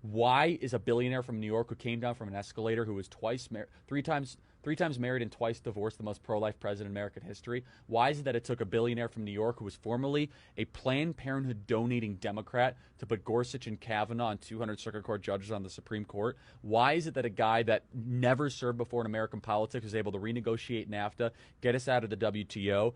Why is a billionaire from New York who came down from an escalator, who was three times married and twice divorced, the most pro-life president in American history? Why is it that it took a billionaire from New York who was formerly a Planned Parenthood donating Democrat to put Gorsuch and Kavanaugh and 200 Circuit Court judges on the Supreme Court? Why is it that a guy that never served before in American politics was able to renegotiate NAFTA, get us out of the WTO,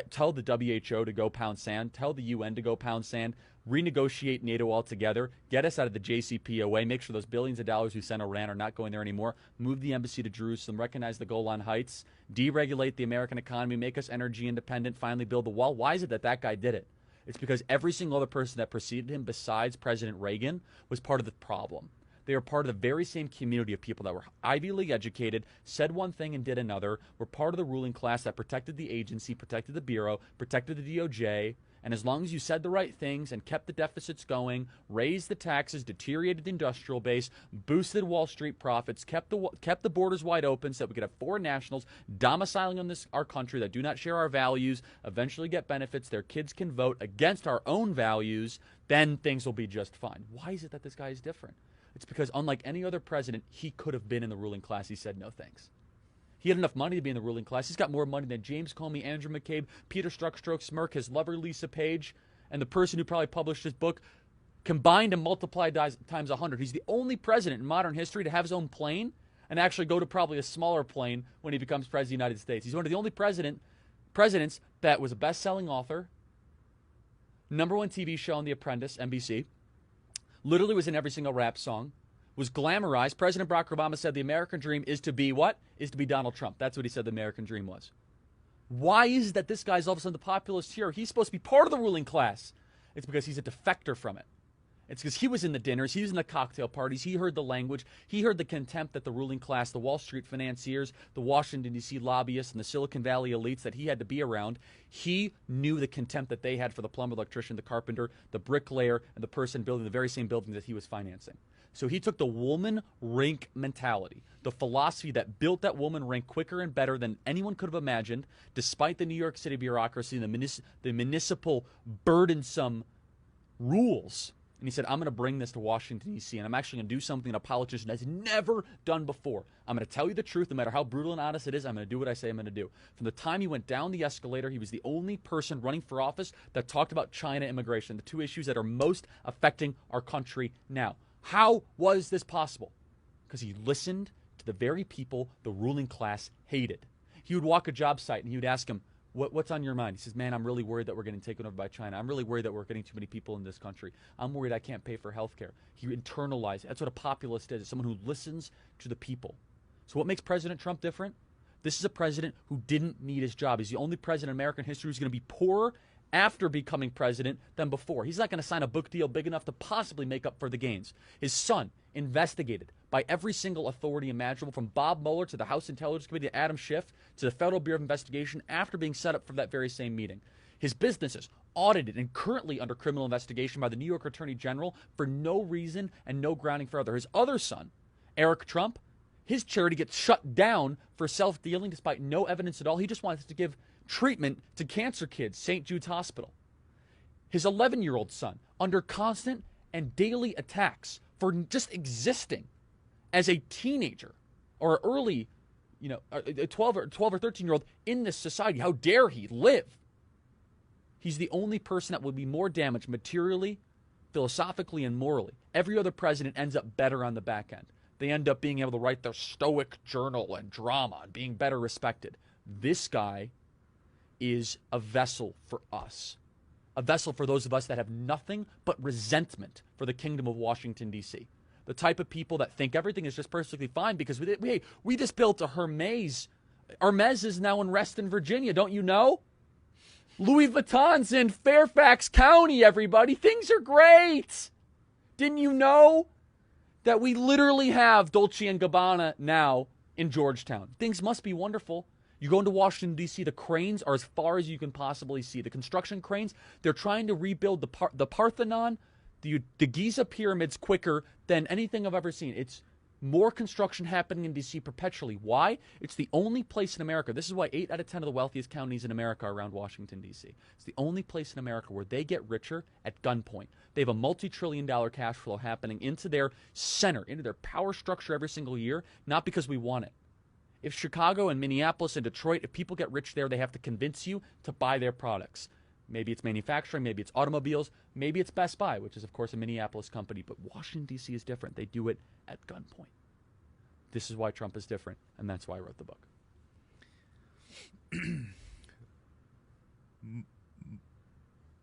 tell the WHO to go pound sand, tell the UN to go pound sand, renegotiate NATO altogether, get us out of the JCPOA, make sure those billions of dollars we sent Iran are not going there anymore, move the embassy to Jerusalem, recognize the Golan Heights, deregulate the American economy, make us energy independent, finally build the wall? Why is it that that guy did it? It's because every single other person that preceded him besides President Reagan was part of the problem. They were part of the very same community of people that were Ivy League educated, said one thing and did another, were part of the ruling class that protected the agency, protected the Bureau, protected the DOJ. And as long as you said the right things and kept the deficits going, raised the taxes, deteriorated the industrial base, boosted Wall Street profits, kept the borders wide open so that we could have foreign nationals domiciling in our country that do not share our values, eventually get benefits, their kids can vote against our own values, then things will be just fine. Why is it that this guy is different? It's because unlike any other president, he could have been in the ruling class. He said no thanks. He had enough money to be in the ruling class. He's got more money than James Comey, Andrew McCabe, Peter Strzok, Smirk, his lover Lisa Page, and the person who probably published his book combined and multiplied times 100. He's the only president in modern history to have his own plane and actually go to probably a smaller plane when he becomes president of the United States. He's one of the only presidents that was a best-selling author, #1 TV show on The Apprentice, NBC, literally was in every single rap song, was glamorized. President Barack Obama said the American dream is to be what? Is to be Donald Trump. That's what he said the American dream was. Why is it that this guy's all of a sudden the populist hero? He's supposed to be part of the ruling class. It's because he's a defector from it. It's because he was in the dinners, he was in the cocktail parties, he heard the language, he heard the contempt that the ruling class, the Wall Street financiers, the Washington, D.C. lobbyists, and the Silicon Valley elites that he had to be around. He knew the contempt that they had for the plumber, electrician, the carpenter, the bricklayer, and the person building the very same building that he was financing. So he took the woman rink mentality, the philosophy that built that woman rink quicker and better than anyone could have imagined, despite the New York City bureaucracy and the municipal burdensome rules. And he said, I'm going to bring this to Washington, D.C., and I'm actually going to do something that a politician has never done before. I'm going to tell you the truth, no matter how brutal and honest it is. I'm going to do what I say I'm going to do. From the time he went down the escalator, he was the only person running for office that talked about China immigration, the two issues that are most affecting our country now. How was this possible? Because he listened to the very people the ruling class hated. He would walk a job site and he would ask him, what's on your mind? He says, man, I'm really worried that we're getting taken over by China. I'm really worried that we're getting too many people in this country. I'm worried I can't pay for health care. He internalized. That's what a populist is, someone who listens to the people. So what makes President Trump different? This is a president who didn't need his job. He's the only president in American history who's going to be poorer after becoming president than before. He's not going to sign a book deal big enough to possibly make up for the gains. His son, investigated by every single authority imaginable, from Bob Mueller to the House Intelligence Committee to Adam Schiff to the Federal Bureau of Investigation, after being set up for that very same meeting. His businesses audited and currently under criminal investigation by the New York Attorney General for no reason and no grounding further. His other son, Eric Trump, his charity gets shut down for self-dealing despite no evidence at all. He just wants to give treatment to cancer kids, St. Jude's Hospital. His 11-year-old son, under constant and daily attacks for just existing as a teenager or early, a 12 or 13-year-old in this society. How dare he live? He's the only person that will be more damaged materially, philosophically, and morally. Every other president ends up better on the back end. They end up being able to write their stoic journal and drama and being better respected. This guy is a vessel for us. A vessel for those of us that have nothing but resentment for the kingdom of Washington, D.C. The type of people that think everything is just perfectly fine because we just built a Hermes. Hermes is now in Reston, Virginia. Don't you know? Louis Vuitton's in Fairfax County, everybody. Things are great. Didn't you know that we literally have Dolce & Gabbana now in Georgetown? Things must be wonderful. You go into Washington, D.C., the cranes are as far as you can possibly see. The construction cranes, they're trying to rebuild the Parthenon, the Giza pyramids quicker than anything I've ever seen. It's More construction happening in D.C. perpetually. Why? It's the only place in America. This is why 8 out of 10 of the wealthiest counties in America are around Washington, D.C. It's the only place in America where they get richer at gunpoint. They have a multi-trillion-dollar cash flow happening into their center, into their power structure every single year, not because we want it. If Chicago and Minneapolis and Detroit, if people get rich there, they have to convince you to buy their products. Maybe it's manufacturing, maybe it's automobiles, maybe it's Best Buy, which is, of course, a Minneapolis company. But Washington, D.C. is different. They do it at gunpoint. This is why Trump is different, and that's why I wrote the book.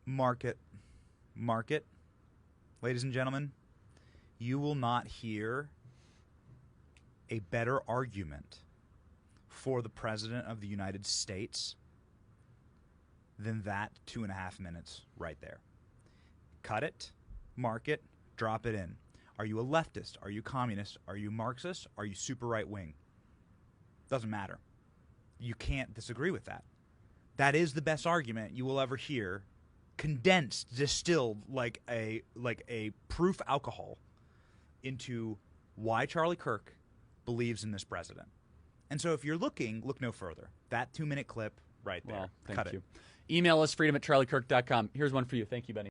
Market. Ladies and gentlemen, you will not hear a better argument for the President of the United States than that 2.5 minutes right there. Cut it, mark it, drop it in. Are you a leftist? Are you communist? Are you Marxist? Are you super right wing? Doesn't matter. You can't disagree with that. That is the best argument you will ever hear, condensed, distilled like a proof alcohol into why Charlie Kirk believes in this president. And so if you're looking, look no further. That 2-minute clip right there. Well, Cut thank you. it. Email us, freedom@charliekirk.com. Here's one for you. Thank you, Benny.